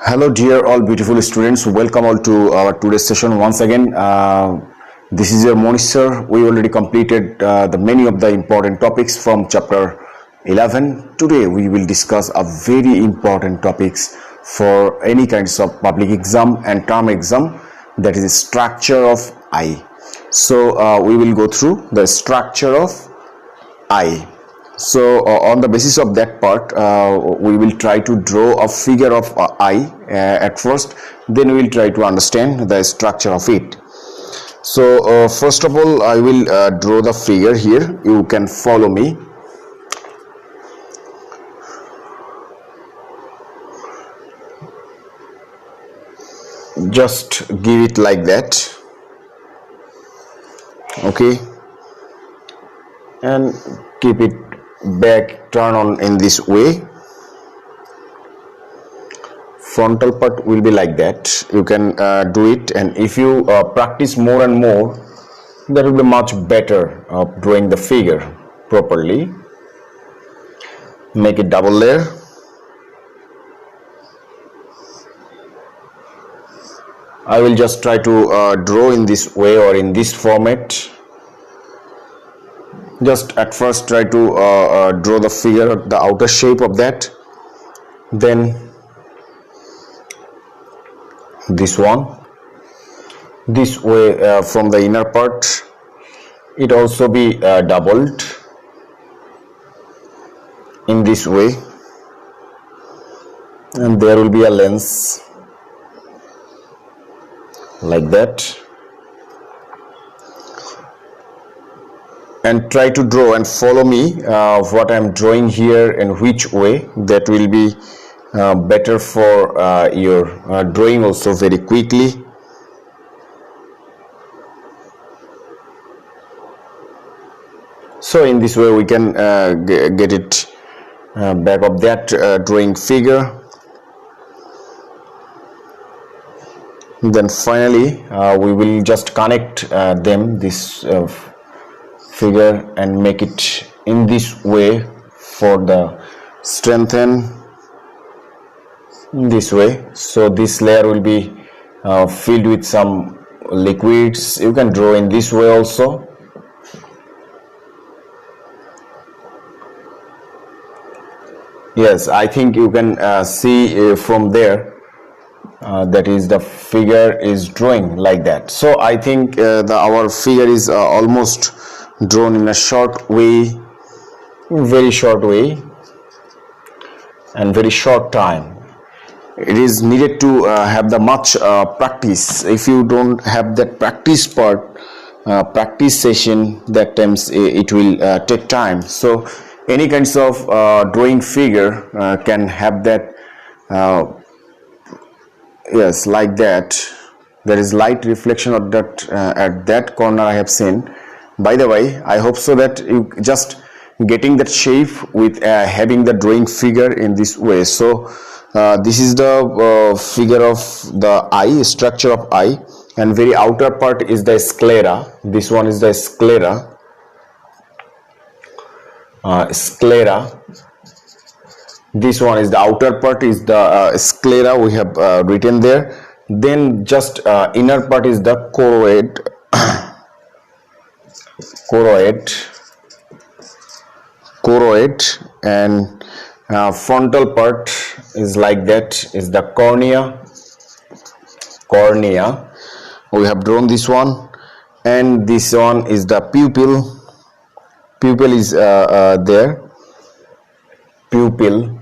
Hello dear all beautiful students, welcome all to our today's session once again. This is your Monish sir. We already completed the many of the important topics from chapter 11. Today we will discuss a very important topics for any kinds of public exam and term exam, that is structure of I. So we will go through the structure of I. So on the basis of that part, we will try to draw a figure of I at first, then we will try to understand the structure of it. So first of all, I will draw the figure here. You can follow me. Just give it like that. Okay, and keep it back, turn on in this way. Frontal part will be like that. You can do it, and if you practice more and more, that will be much better of drawing the figure properly. Make it double layer. I will just try to draw in this way or in this format. Just at first try to draw the figure, the outer shape of that, then this one, this way from the inner part, it also be doubled in this way, and there will be a lens like that. And try to draw and follow me what I am drawing here and which way. That will be better for your drawing also very quickly. So in this way we can get it back of that drawing figure. Then finally we will just connect them, this figure, and make it in this way for the strengthen this way. So this layer will be filled with some liquids. You can draw in this way also. Yes, I think you can see from there that is the figure is drawing like that. So I think our figure is almost drawn in a short way, very short way, and very short time. It is needed to have the much practice. If you don't have that practice part, practice session, that times it will take time. So any kinds of drawing figure can have that, yes, like that. There is light reflection of that at that corner I have seen. By the way, I hope so that you just getting that shape with having the drawing figure in this way. So this is the figure of the eye, structure of eye, and very outer part is the sclera. This one is the sclera. Sclera. This one is the outer part is the sclera. We have written there. Then just inner part is the choroid. Choroid, and frontal part is like that, is the cornea. We have drawn this one, and this one is the pupil. Pupil is there. Pupil,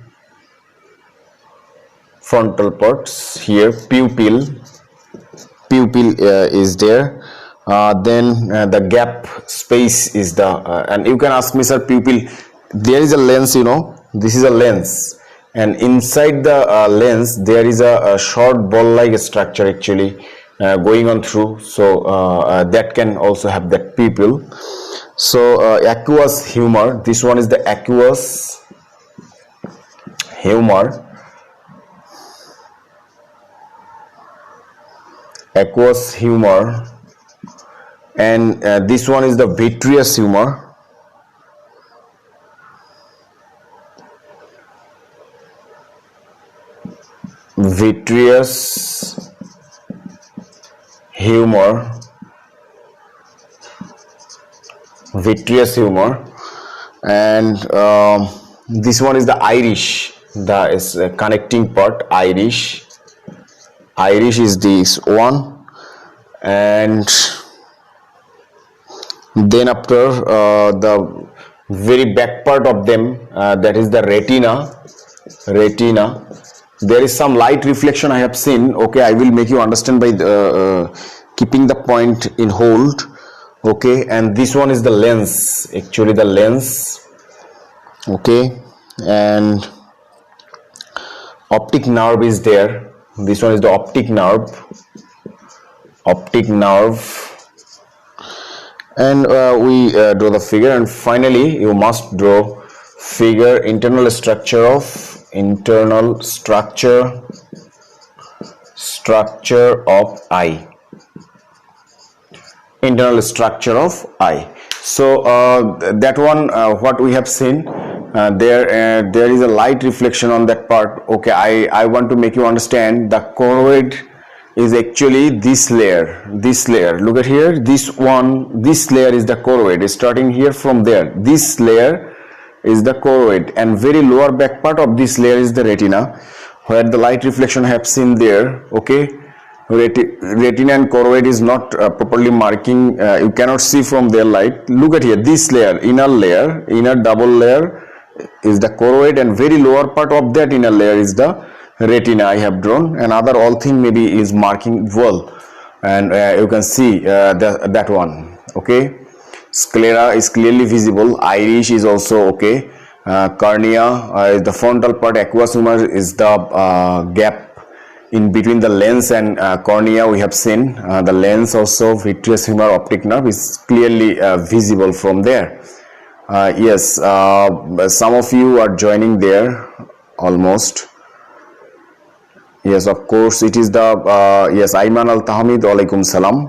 frontal parts here. Pupil is there. Then the gap space is the and you can ask me, sir, pupil, there is a lens, you know, this is a lens, and inside the lens there is a short ball like structure actually going on through. So that can also have that pupil. So aqueous humor, this one is the aqueous humor. Aqueous humor. And this one is the vitreous humor. vitreous humor, and this one is the iris, the is connecting part. Iris is this one, and then after the very back part of them, that is the retina. There is some light reflection I have seen. Okay, I will make you understand by keeping the point in hold. Okay, and this one is the lens, actually the lens. Okay, and optic nerve is there. This one is the optic nerve, and we draw the figure, and finally you must draw figure internal structure of eye. Internal structure of eye. So that one, what we have seen, there is a light reflection on that part. Okay, I want to make you understand the choroid is actually this layer. Look at here, this layer is the choroid, starting here from there. This layer is the choroid, and very lower back part of this layer is the retina, where the light reflection I have seen there. Okay, retina and choroid is not properly marking, you cannot see from their light. Look at here, this layer, inner double layer is the choroid, and very lower part of that inner layer is the retina I have drawn, and other all thing maybe is marking well, and you can see that one. Okay, sclera is clearly visible, iris is also okay, cornea is the frontal part, aqueous humor is the gap in between the lens and cornea. We have seen the lens also, vitreous humor, optic nerve is clearly visible from there. Yes, some of you are joining there almost. Yes, of course, it is the yes, Ayman Al Tahmid, alaikum salam.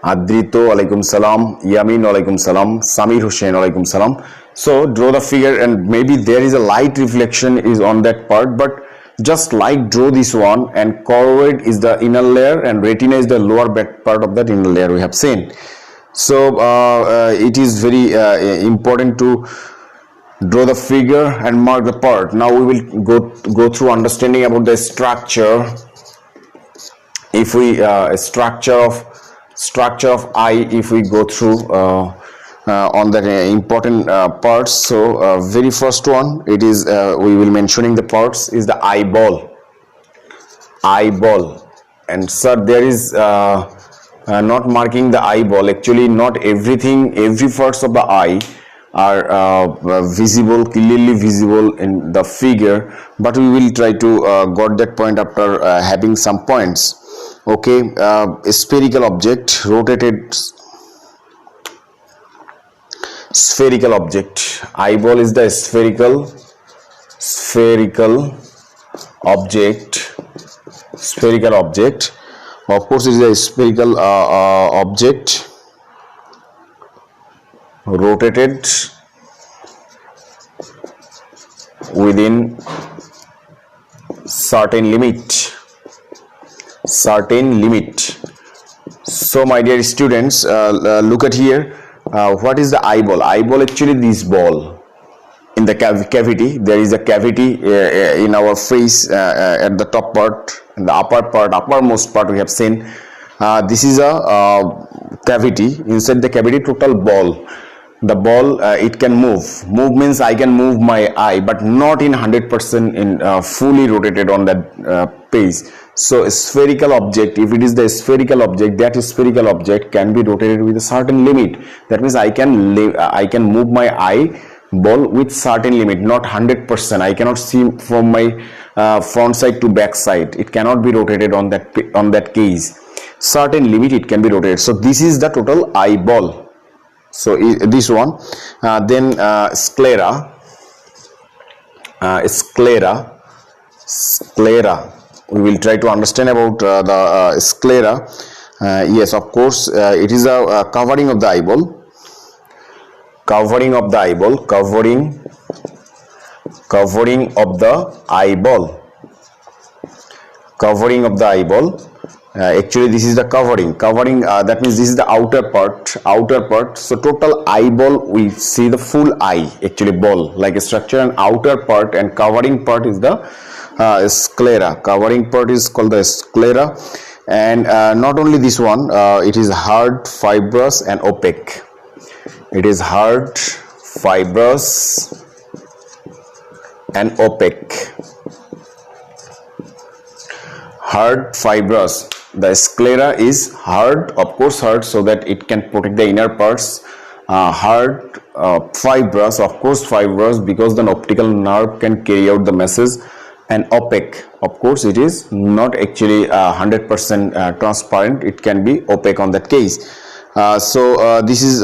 Adrito, alaikum salam. Yamin, alaikum salam. Samir Hussain, alaikum salam. So draw the figure, and maybe there is a light reflection is on that part, but just like draw this one, and choroid is the inner layer and retina is the lower back part of that inner layer we have seen. So it is very important to draw the figure and mark the part. Now we will go through understanding about the structure. If we structure of eye, if we go through on the important parts. So very first one, it is we will mentioning the parts is the eyeball. And sir, there is not marking the eyeball. Actually, not everything, every parts of the eye are visible, clearly visible in the figure, but we will try to got that point after having some points. Okay, a spherical object, rotated spherical object. Eyeball is the spherical object. Of course, it is a spherical object rotated within certain limit. So my dear students, look at here, what is the eyeball? Eyeball, actually this ball in the cavity. There is a cavity in our face at the top part, in the uppermost part we have seen. This is a cavity. Inside the cavity, total ball. The ball, it can move means I can move my eye, but not in 100% in fully rotated on that page. So a spherical object, if it is the spherical object, that spherical object can be rotated with a certain limit. That means I can move my eye ball with certain limit, not 100%. I cannot see from my front side to back side. It cannot be rotated on that case. Certain limit it can be rotated. So this is the total eyeball. So this one, then sclera. We will try to understand about the sclera. Yes, of course, it is a covering of the eyeball. Covering of the eyeball. covering of the eyeball. Actually this is the covering, that means this is the outer part. So total eyeball, we see the full eye, actually ball like a structure, and outer part and covering part is the sclera. Covering part is called the sclera. And not only this one, it is hard, fibrous and opaque. It is hard, fibrous and opaque. Hard, fibrous. The sclera is hard, of course hard, so that it can protect the inner parts. Hard, fibrous, of course fibrous, because the optical nerve can carry out the message. And opaque, of course it is not actually 100% transparent, it can be opaque on that case. So this is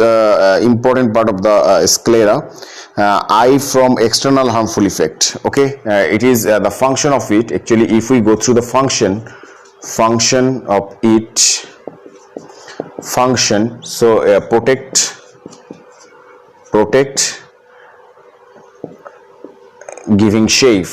important part of the sclera. Eye from external harmful effect. Okay, it is the function of it. Actually, if we go through the function of it, so protect, giving shape.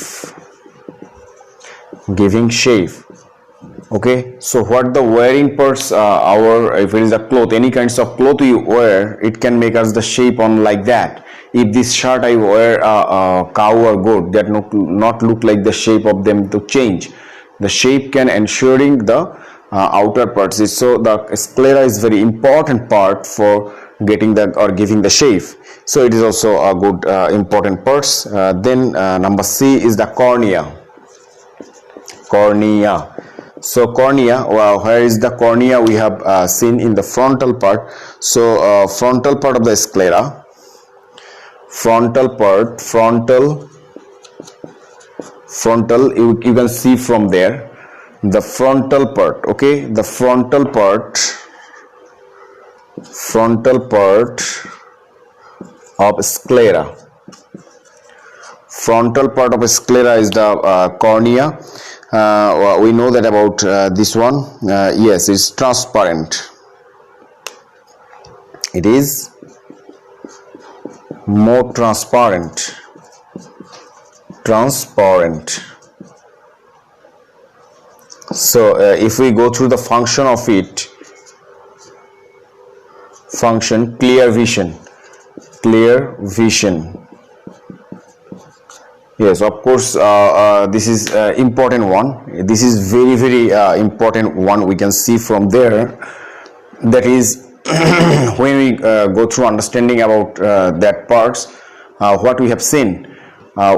Okay, so what the wearing parts, if it is a cloth, any kinds of cloth you wear, it can make us the shape on like that. If this shirt I wear a cow or goat, that not look like the shape of them to change. The shape can ensuring the outer parts. So the sclera is very important part for getting the or giving the shape. So it is also a good important parts. Then number C is the cornea. So cornea, where is the cornea? We have seen in the frontal part. So frontal part of the sclera, frontal, you can see from there the frontal part. Okay, the frontal part of sclera. Frontal part of sclera is the cornea. We know that about this one. Yes, it's transparent. It is more transparent. So if we go through the function of it, clear vision. Yes, of course, this is important one. This is very, very important one. We can see from there. That is when we go through understanding about that parts, what we have seen.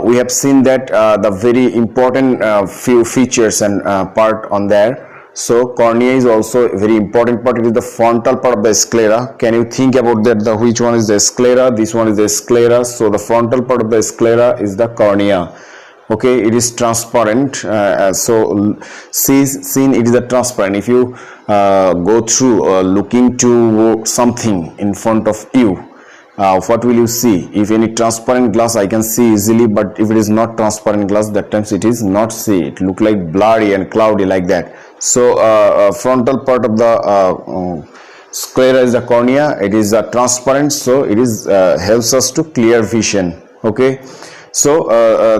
We have seen that the very important few features and part on there. So cornea is also a very important part. It is the frontal part of the sclera. Can you think about that? Which one is the sclera? This one is the sclera. So the frontal part of the sclera is the cornea. Okay, it is transparent. So seen it is a transparent. If you go through looking to something in front of you, what will you see? If any transparent glass, I can see easily, but if it is not transparent glass, that times it is not see. It look like blurry and cloudy like that. So frontal part of the sclera is the cornea. It is transparent, so it is helps us to clear vision. Okay, so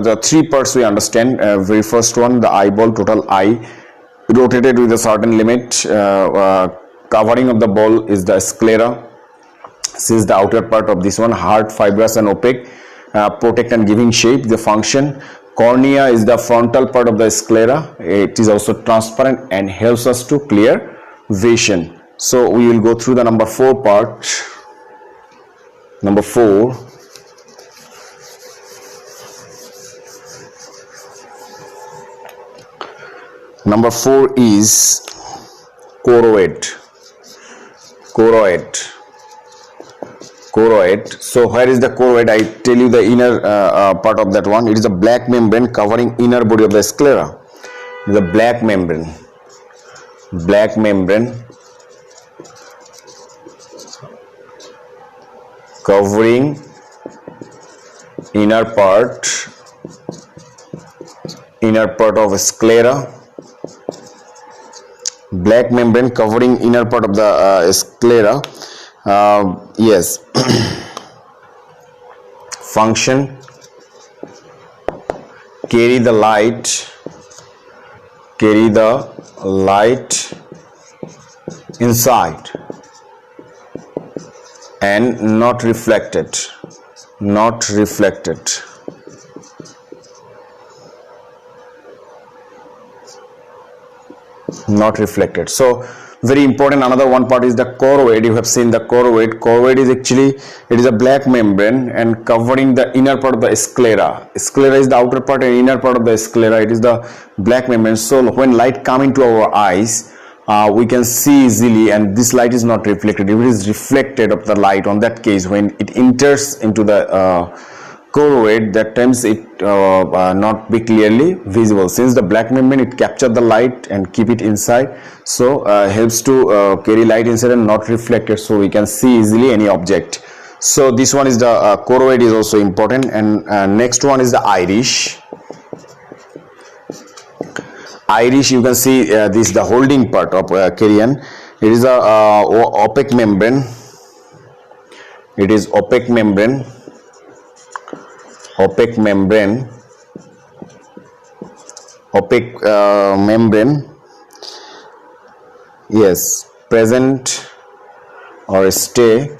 the three parts we understand. Very first one, the eyeball, total eye, rotated with a certain limit. Covering of the ball is the sclera. This is the outer part of this one, hard, fibrous and opaque, protect and giving shape. The function, cornea is the frontal part of the sclera. It is also transparent and helps us to clear vision. So we will go through the number 4 part. Number 4. Number 4 is choroid. So where is the choroid? I tell you the inner part of that one. It is a black membrane covering inner body of the sclera. The black membrane covering inner part of sclera. Black membrane covering inner part of the sclera. Yes. Function, carry the light carry the light inside and not reflected, not reflected. Not reflected. So very important. Another one part is the choroid. You have seen the choroid. Choroid is actually, it is a black membrane and covering the inner part of the sclera. Sclera is the outer part and inner part of the sclera. It is the black membrane. So when light come into our eyes, we can see easily, and this light is not reflected. If it is reflected of the light, on that case when it enters into the choroid, that times it not be clearly visible. Since the black membrane, it capture the light and keep it inside, so helps to carry light inside and not reflected, so we can see easily any object. So this one is the choroid is also important. And next one is the iris. Iris, you can see this the holding part of carrion. It is a opaque membrane. It is opaque membrane. Opaque membrane. Opaque membrane. Yes, present or stay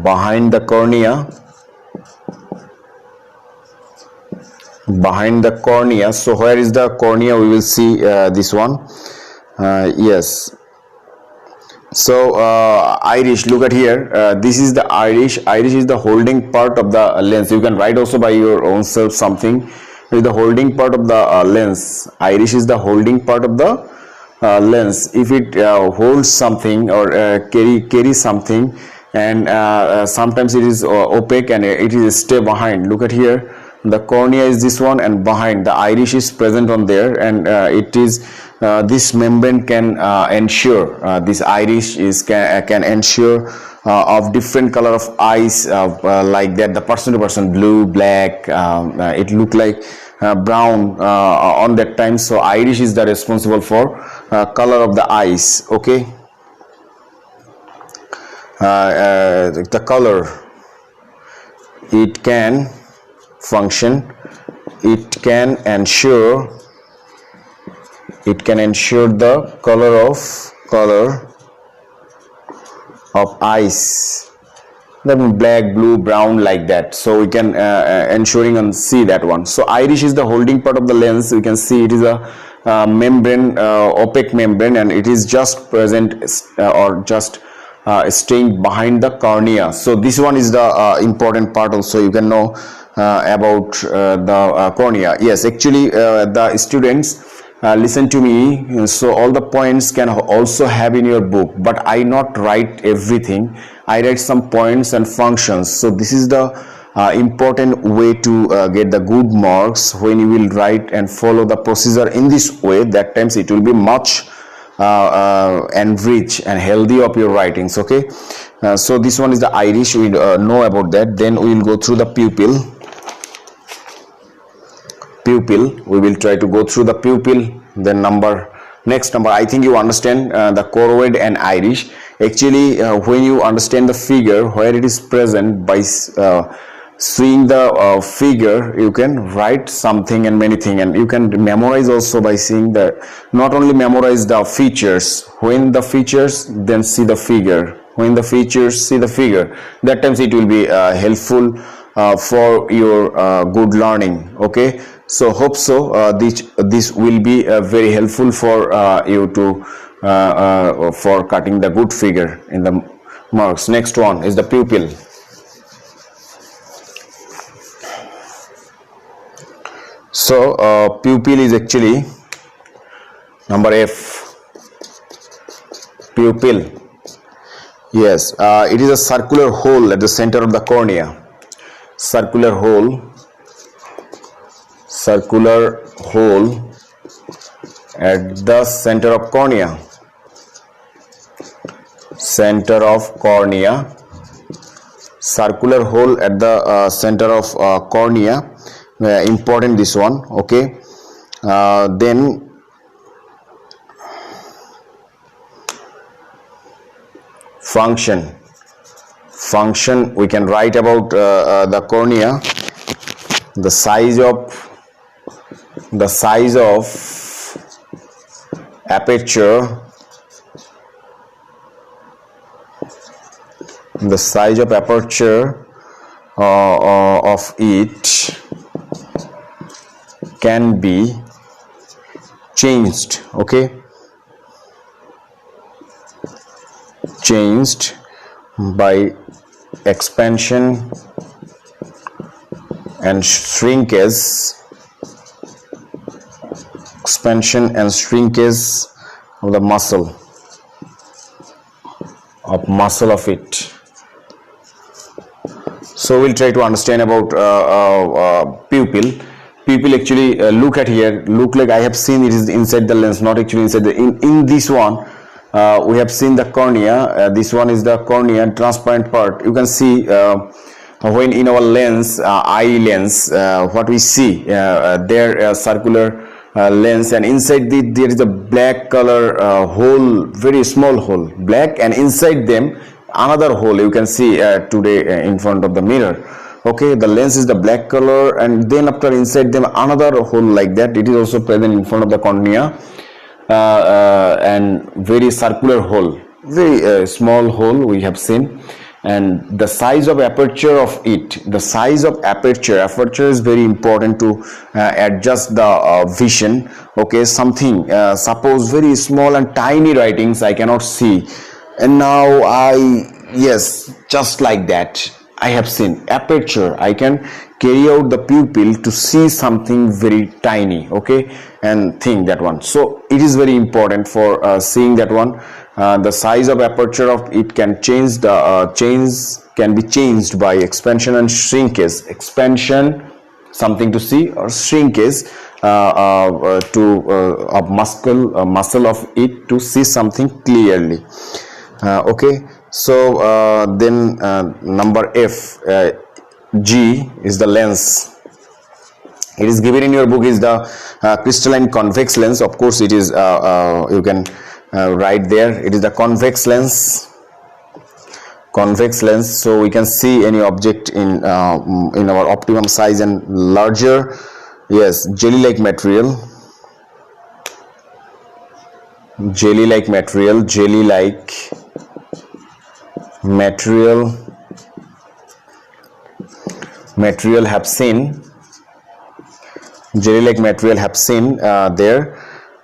behind the cornea. Behind the cornea. So where is the cornea? We will see this one. Yes. So iris, look at here. This is the iris. Iris is the holding part of the lens. You can write also by your own self something. With the holding part of the lens. Iris is the holding part of the lens. If it holds something or carry something, and sometimes it is opaque and it is stay behind. Look at here. The cornea is this one, and behind the iris is present on there, and it is this membrane can ensure this iris is can ensure of different color of eyes, like that, the person to person, blue, black, it look like brown on that time. So iris is the responsible for color of the eyes. Okay, the color, it can function, it can ensure the color of eyes, then black, blue, brown, like that. So we can ensuring and see that one. So iris is the holding part of the lens. We can see it is a membrane, opaque membrane, and it is just present or just staying behind the cornea. So this one is the important part also. You can know about the cornea. Yes, actually the students listen to me. So all the points can also have in your book, but I not write everything. I write some points and functions. So this is the important way to get the good marks. When you will write and follow the procedure in this way, that times it will be much enrich and healthy of your writings. Okay, so this one is the iris. We know about that. Then we will go through the pupil. We will try to go through the pupil. Then next number, I think you understand the choroid and iris. Actually when you understand the figure where it is present, by seeing the figure, you can write something and many things, and you can memorize also by seeing the, not only memorize the features, when the features, then see the figure, when the features, see the figure. That times it will be helpful for your good learning. Okay, so hope so this will be very helpful for you to for cutting the good figure in the marks. Next one is the pupil. So pupil is actually number F. Pupil, yes, it is a circular hole at the center of the cornea. Circular hole at the center of cornea. Center of cornea. Circular hole at the center of cornea. Important this one. Okay, then function, we can write about the cornea, the size of aperture, the size of aperture of it can be changed. Okay, changed by expansion and shrinkage, expansion and shrinkage of the muscle of it. So we'll try to understand about pupil. Pupil actually look at here, look like I have seen it is inside the lens, not actually inside the in this one. We have seen the cornea. This one is the cornea, transparent part. You can see when in our lens, eye lens, what we see there circular lens, and inside there is a black color hole, very small hole, black, and inside them another hole you can see today in front of the mirror. Okay, the lens is the black color, and then after inside them another hole like that. It is also present in front of the cornea, and very circular hole, very small hole we have seen. And the size of aperture of it, the size of aperture is very important to adjust the vision. Okay, something suppose very small and tiny writings I cannot see, and now yes, just like that I have seen aperture, I can carry out the pupil to see something very tiny. Okay, and think that one. So it is very important for seeing that one. The size of aperture of it can change, the can be changed by expansion and shrinkage. Expansion, something to see, or shrinkage to a muscle of it to see something clearly. Okay, so then number F, G is the lens. It is given in your book is the crystalline convex lens. Of course it is, you can write there, it is the convex lens. So we can see any object in our optimum size and larger. Yes, jelly-like material, material have seen, jelly-like material have seen there,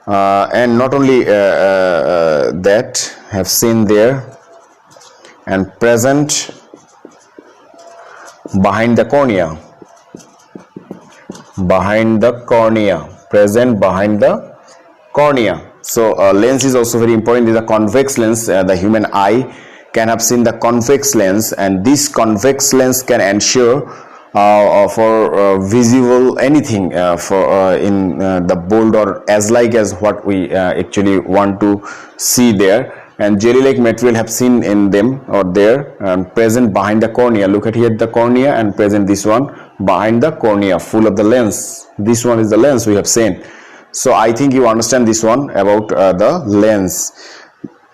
and not only that have seen there, and present behind the cornea, present behind the cornea. So lens is also very important. It is a convex lens. The human eye can have seen the convex lens, and this convex lens can ensure for visible anything for in the bold or as like as what we actually want to see there. And jelly-like material have seen in them or there, and present behind the cornea. Look at here the cornea, and present this one behind the cornea, full of the lens. This one is the lens we have seen. So I think you understand this one about the lens.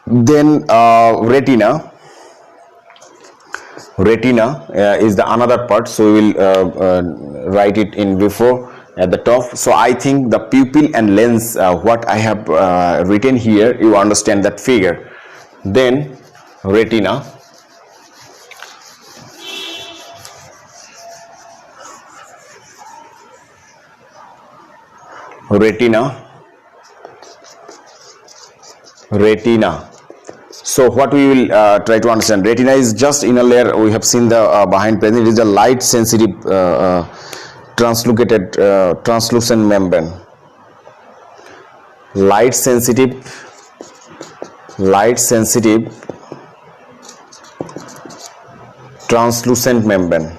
Then retina. Retina is the another part, so we will write it in before at the top. So I think the pupil and lens, what I have written here, you understand that figure. Then retina, retina. So what we will try to understand, retina is just inner layer. We have seen the behind present. It is a light sensitive translucent membrane. Light sensitive translucent membrane.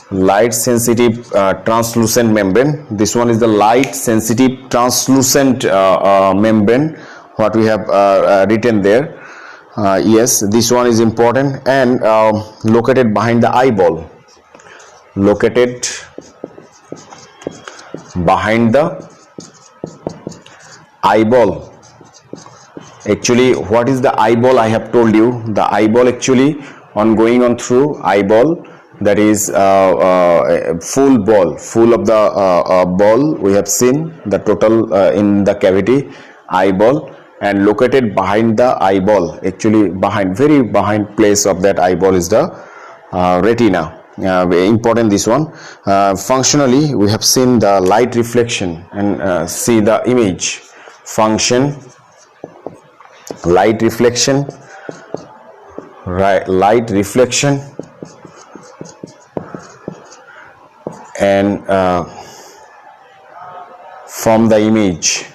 Light sensitive translucent membrane. This one is the light sensitive translucent membrane, what we have written there. Yes, this one is important, and located behind the eyeball. Actually, what is the eyeball? I have told you the eyeball actually on going on through eyeball. that is full of the ball. We have seen the total in the cavity eyeball, and located behind the eyeball, actually very behind place of that eyeball is the retina. Very important this one. Functionally, we have seen the light reflection, and see the image function, light reflection, light reflection, and from the image.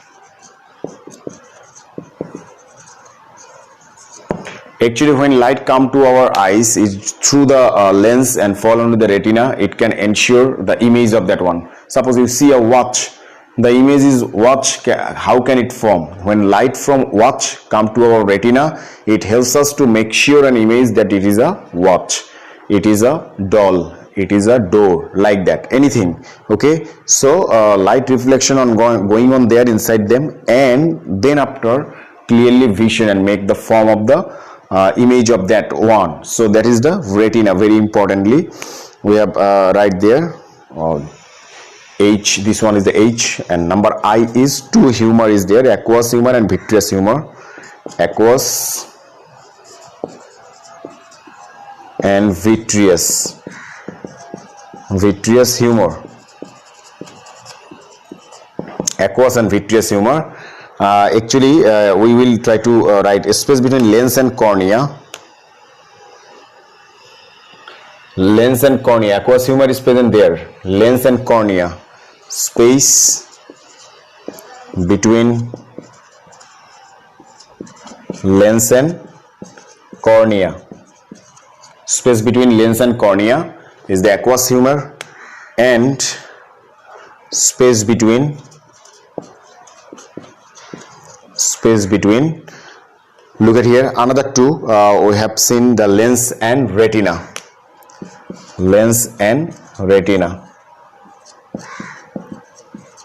Actually, when light come to our eyes is through the lens and fall onto the retina, it can ensure the image of that one. Suppose you see a watch, the image is watch. How can it form? When light from watch come to our retina, it helps us to make sure an image that it is a watch, it is a doll, it is a door, like that, anything. Okay, so light reflection on going on there inside them, and then after clearly vision and make the form of the image of that one. So that is the retina. Very importantly, we have right there H, this one is the H, and number I is two humor is there, aqueous humor and vitreous humor. Aqueous and vitreous humor, aqueous and vitreous humor. Actually, we will try to write a space between lens and cornea. Lens and cornea, aqueous humor is present there. Lens and cornea, space between lens and cornea. Space between lens and cornea is the aqueous humor, and space between look at here, another two. We have seen the lens and retina. Lens and retina.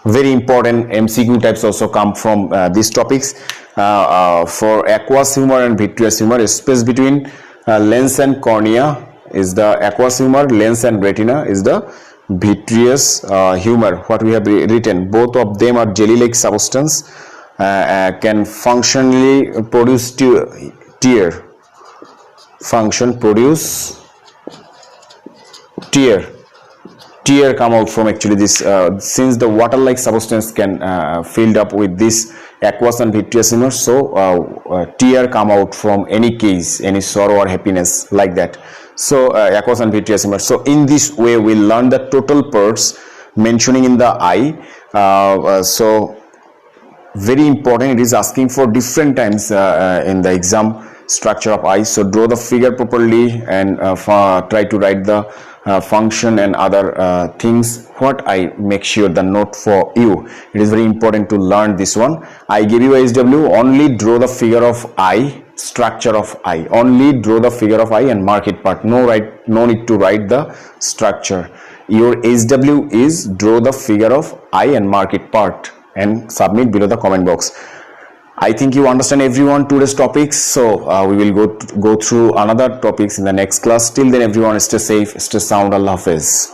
Very important MCQ types also come from these topics. For aqueous humor and vitreous humor, space between lens and cornea is the aqueous humor, lens and retina is the vitreous humor. What we have written, both of them are jelly-like substance, can functionally produce tear. Tear come out from actually this, since the water-like substance can filled up with this aqueous and vitreous humor, so tear come out from any case, any sorrow or happiness, like that. So aqueous and vitreous humor. So in this way we learn the total parts mentioning in the eye. So very important, it is asking for different times in the exam, structure of eye. So draw the figure properly and try to write the function and other things. What I make sure the note for you, it is very important to learn this one. I give you a SW, only draw the figure of eye, structure of eye, only draw the figure of eye and mark it part. No need to write the structure. Your SW is draw the figure of eye and mark it part, and submit below the comment box. I think you understand everyone today's topics, so we will go through another topics in the next class. Till then, everyone stay safe, stay sound. Allah Hafiz.